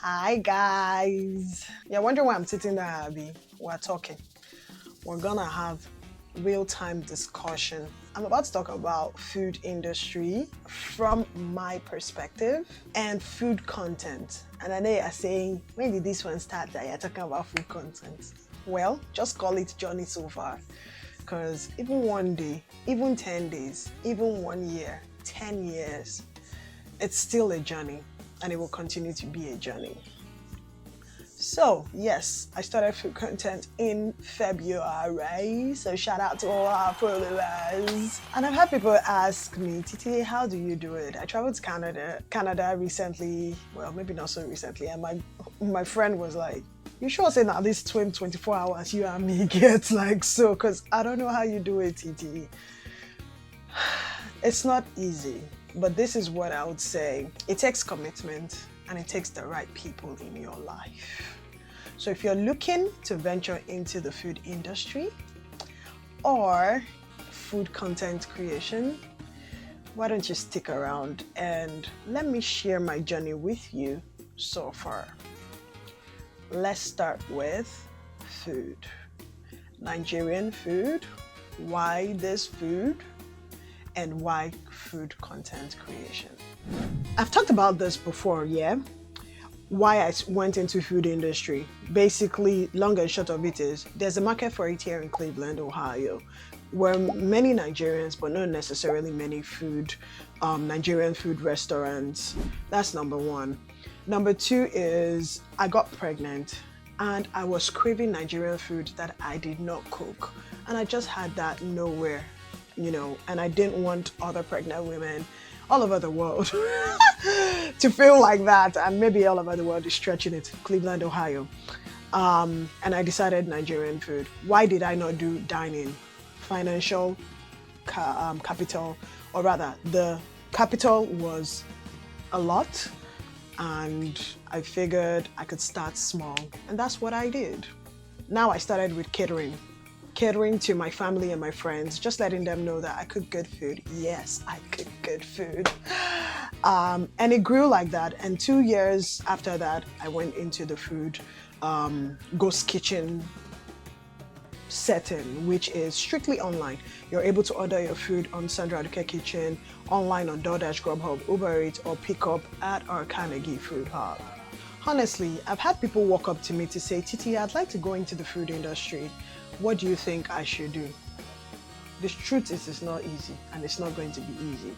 Hi guys. You're wondering why I'm sitting there, Abby. We're talking. We're gonna have real-time discussion. I'm about to talk about food industry from my perspective and food content. And I know you're saying, when did this one start that you're talking about food content? Well, just call it journey so far. Because even one day, even 10 days, even 1 year, 10 years, it's still a journey and it will continue to be a journey. So yes, I started food content in February. So shout out to all our followers. And I've had people ask me, Titi, how do you do it? I traveled to Canada recently. Well, maybe not so recently. And my friend was like, you sure saying at least 24 hours you and me get like so? Because I don't know how you do it, Titi. It's not easy, but this is what I would say. It takes commitment and it takes the right people in your life. So if you're looking to venture into the food industry or food content creation, why don't you stick around and let me share my journey with you so far. Let's start with food. Nigerian food, why this food, and why food content creation. I've talked about this before, yeah? Why I went into food industry. Basically, long and short of it is, there's a market for it here in Cleveland, Ohio, where many Nigerians, but not necessarily many Nigerian food restaurants. That's number one. Number two is, I got pregnant and I was craving Nigerian food that I did not cook. And I just had that nowhere, and I didn't want other pregnant women all over the world to feel like that, and maybe all over the world is stretching it, Cleveland, Ohio. And I decided Nigerian food. Why did I not do dining? Financial capital, or rather the capital was a lot, and I figured I could start small, and that's what I did. Now I started with catering to my family and my friends, just letting them know that I cook good food. Yes, I cook good food. And it grew like that. And 2 years after that, I went into the food ghost kitchen setting, which is strictly online. You're able to order your food on Sandra Aduke Kitchen, online on DoorDash, Grubhub, ubereats, or pick up at our Carnegie food hub. Honestly, I've had people walk up to me to say, Titi, I'd like to go into the food industry. What do you think I should do? The truth is, it's not easy, and it's not going to be easy.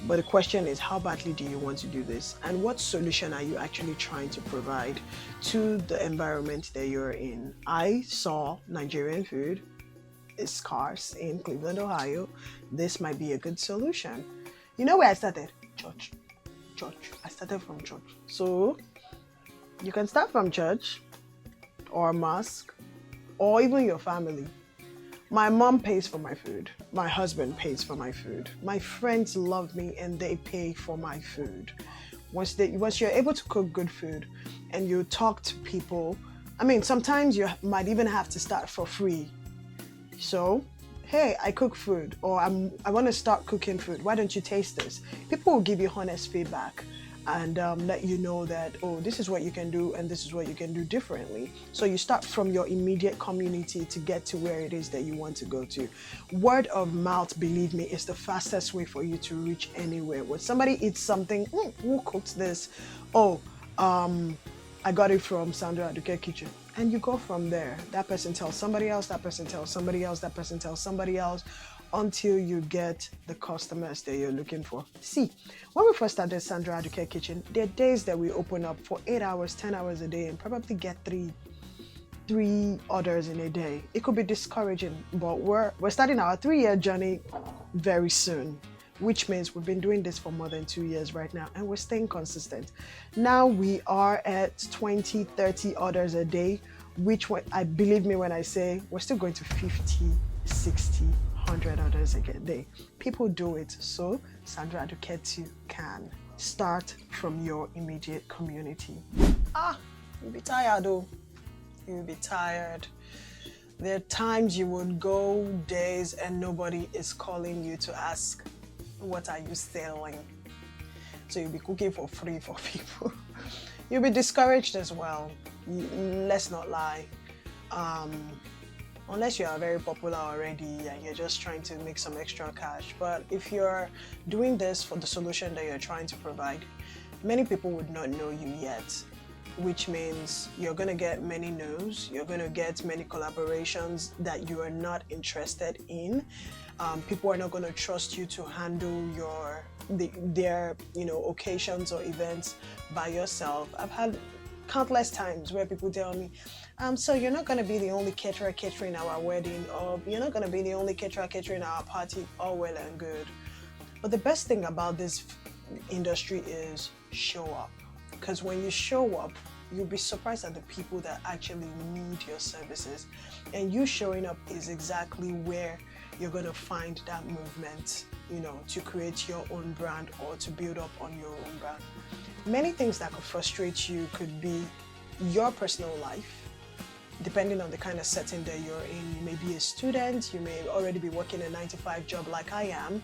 But the question is, how badly do you want to do this? And what solution are you actually trying to provide to the environment that you're in? I saw Nigerian food is scarce in Cleveland, Ohio. This might be a good solution. You know where I started? Church. I started from church. So you can start from church or mosque, or even your family. My mom pays for my food. My husband pays for my food. My friends love me and they pay for my food. Once you're able to cook good food and you talk to people, sometimes you might even have to start for free. So, hey, I cook food, or I want to start cooking food. Why don't you taste this? People will give you honest feedback and let you know that, oh, this is what you can do and this is what you can do differently. So you start from your immediate community to get to where it is that you want to go to. Word of mouth, believe me, is the fastest way for you to reach anywhere. When somebody eats something, who cooked this? Oh, I got it from Sandra Aduke Kitchen. And you go from there. That person tells somebody else, that person tells somebody else, that person tells somebody else, until you get the customers that you're looking for. See, when we first started Sandra Aduke Kitchen, there are days that we open up for 8 hours, 10 hours a day and probably get three orders in a day. It could be discouraging, but we're starting our 3-year journey very soon, which means we've been doing this for more than 2 years right now, and we're staying consistent. Now we are at 20, 30 orders a day, which I believe me when I say we're still going to 50, 60, 100 orders a day. People do it, so Sandra Aduke too can. Start from your immediate community. You'll be tired though. You'll be tired. There are times you would go days and nobody is calling you to ask, what are you selling? So you'll be cooking for free for people. You'll be discouraged as well. Let's not lie. Unless you are very popular already and you're just trying to make some extra cash. But if you're doing this for the solution that you're trying to provide, many people would not know you yet, which means you're going to get many no's, you're going to get many collaborations that you are not interested in. People are not going to trust you to handle their occasions or events by yourself. I've had countless times where people tell me, so you're not going to be the only caterer catering our wedding, or you're not going to be the only caterer catering our party. All well and good. But the best thing about this industry is show up. Because when you show up, you'll be surprised at the people that actually need your services. And you showing up is exactly where you're going to find that movement, to create your own brand or to build up on your own brand. Many things that could frustrate you could be your personal life, depending on the kind of setting that you're in. You may be a student, you may already be working a 9-to-5 job like I am.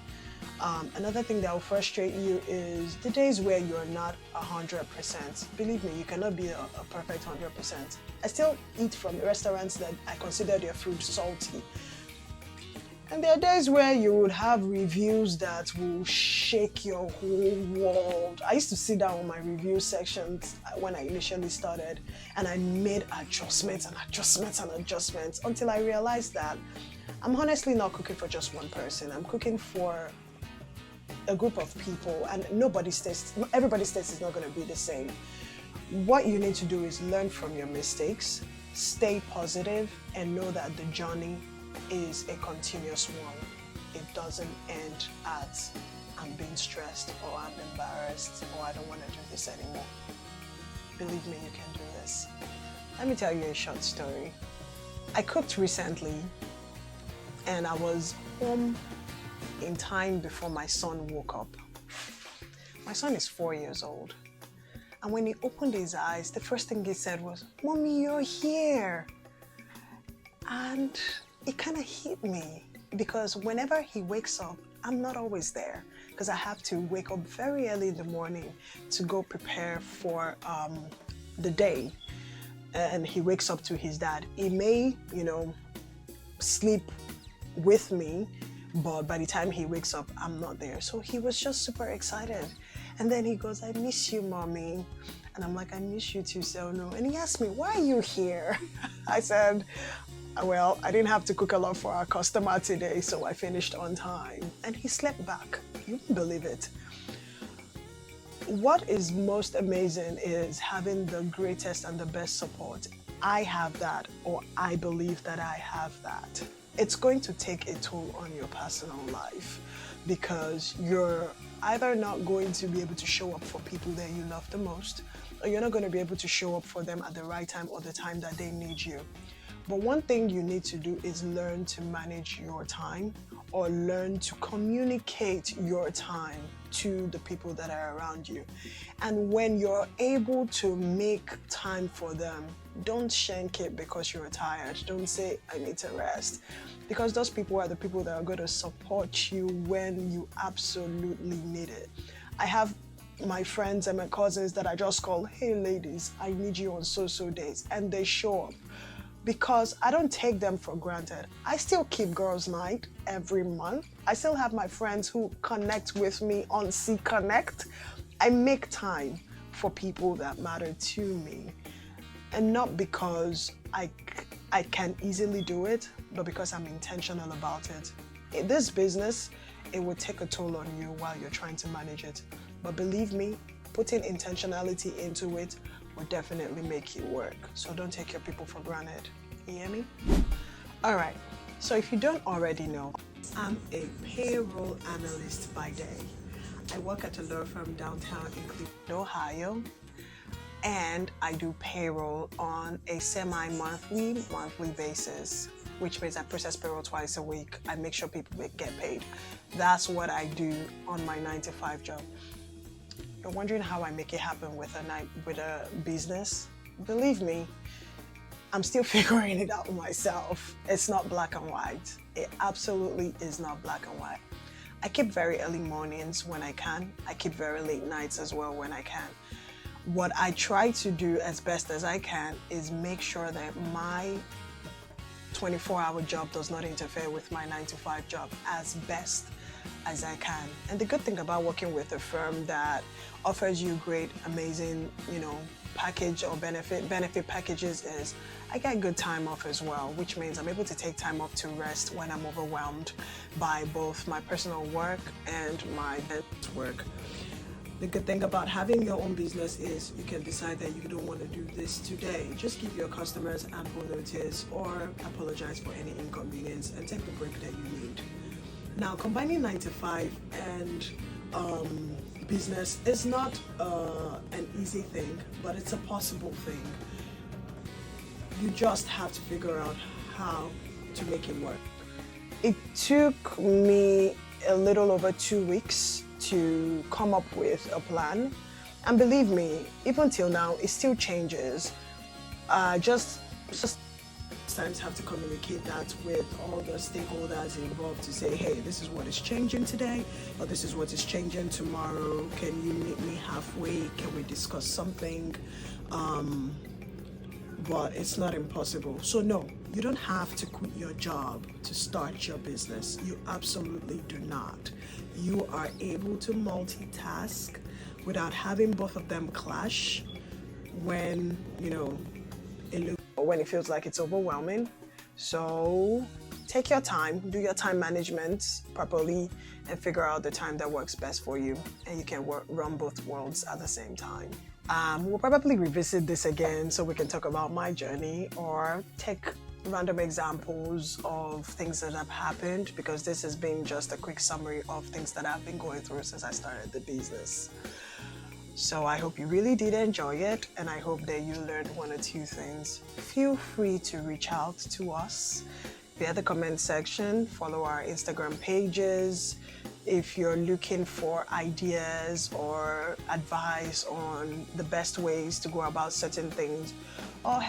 Another thing that will frustrate you is the days where you're not 100%. Believe me, you cannot be a perfect 100%. I still eat from restaurants that I consider their food salty. And there are days where you would have reviews that will shake your whole world. I used to sit down on my review sections when I initially started, and I made adjustments until I realized that I'm honestly not cooking for just one person. I'm cooking for a group of people, and everybody's taste is not going to be the same. What you need to do is learn from your mistakes, stay positive, and know that the journey is a continuous one. It doesn't end at I'm being stressed or I'm embarrassed or I don't want to do this anymore. Believe me, you can do this. Let me tell you a short story. I cooked recently and I was home in time before my son woke up. My son is 4 years old. And when he opened his eyes, the first thing he said was, "Mommy, you're here." And it kind of hit me because whenever he wakes up, I'm not always there because I have to wake up very early in the morning to go prepare for the day. And he wakes up to his dad. He may, sleep with me, but by the time he wakes up, I'm not there. So he was just super excited. And then he goes, "I miss you, Mommy." And I'm like, "I miss you too, Selno." And he asked me, "Why are you here?" I said, "Well, I didn't have to cook a lot for our customer today, so I finished on time." And he slept back. You won't believe it. What is most amazing is having the greatest and the best support. I have that, or I believe that I have that. It's going to take a toll on your personal life because you're either not going to be able to show up for people that you love the most, or you're not going to be able to show up for them at the right time or the time that they need you. But one thing you need to do is learn to manage your time or learn to communicate your time to the people that are around you. And when you're able to make time for them, don't shank it because you're tired. Don't say, "I need to rest." Because those people are the people that are going to support you when you absolutely need it. I have my friends and my cousins that I just call, "Hey ladies, I need you on so days." And they show up. Because I don't take them for granted. I still keep girls' night every month. I still have my friends who connect with me on C Connect. I make time for people that matter to me. And not because I can easily do it, but because I'm intentional about it. In this business, it will take a toll on you while you're trying to manage it. But believe me, putting intentionality into it will definitely make you work. So don't take your people for granted. You hear me? All right. So if you don't already know, I'm a payroll analyst by day. I work at a law firm downtown in Cleveland, Ohio, and I do payroll on a monthly basis, which means I process payroll twice a week. I make sure people get paid. That's what I do on my 9-to-5 job. You're wondering how I make it happen with a business? Believe me, I'm still figuring it out myself. It's not black and white. It absolutely is not black and white. I keep very early mornings when I can. I keep very late nights as well when I can. What I try to do as best as I can is make sure that my 24-hour job does not interfere with my 9-to-5 job as best as I can. And the good thing about working with a firm that offers you great, amazing, package or benefit packages is I get good time off as well, which means I'm able to take time off to rest when I'm overwhelmed by both my personal work and my work. The good thing about having your own business is you can decide that you don't want to do this today. Just give your customers ample notice or apologize for any inconvenience and take the break that you need. Now, combining 9 to 5 and business is not an easy thing, but it's a possible thing. You just have to figure out how to make it work. It took me a little over 2 weeks to come up with a plan, and believe me, even till now, it still changes. Just sometimes have to communicate that with all the stakeholders involved to say, hey, this is what is changing today, or this is what is changing tomorrow. Can you meet me halfway? Can we discuss something? But it's not impossible. So no, you don't have to quit your job to start your business. You absolutely do not. You are able to multitask without having both of them clash when, when it feels like it's overwhelming. So take your time, do your time management properly, and figure out the time that works best for you, and you can run both worlds at the same time. We'll probably revisit this again so we can talk about my journey or take random examples of things that have happened, because this has been just a quick summary of things that I've been going through since I started the business. So I hope you really did enjoy it, and I hope that you learned 1 or 2 things. Feel free to reach out to us via the comment section, follow our Instagram pages. If you're looking for ideas or advice on the best ways to go about certain things, or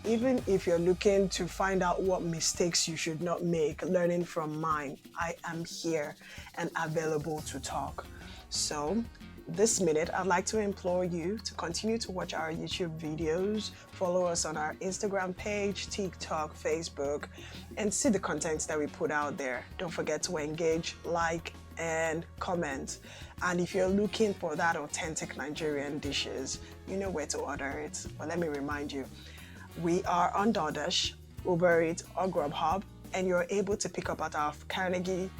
even if you're looking to find out what mistakes you should not make, learning from mine, I am here and available to talk. So this minute, I'd like to implore you to continue to watch our YouTube videos, follow us on our Instagram page, TikTok, Facebook, and see the contents that we put out there. Don't forget to engage, like, and comment. And if you're looking for that authentic Nigerian dishes, you know where to order it. But let me remind you, we are on DoorDash, ubereats, or Grubhub, and you're able to pick up at our Carnegie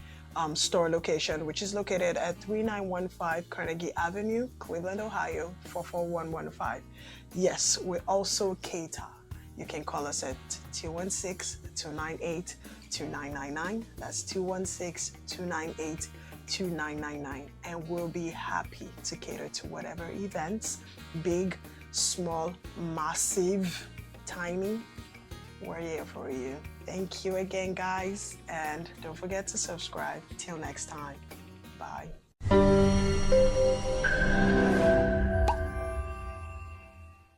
store location, which is located at 3915 Carnegie Avenue, Cleveland, Ohio, 44115. Yes, we also cater. You can call us at 216-298-2999. That's 216-298-2999. And we'll be happy to cater to whatever events, big, small, massive, tiny. We're here for you. Thank you again, guys. And don't forget to subscribe. Till next time. Bye.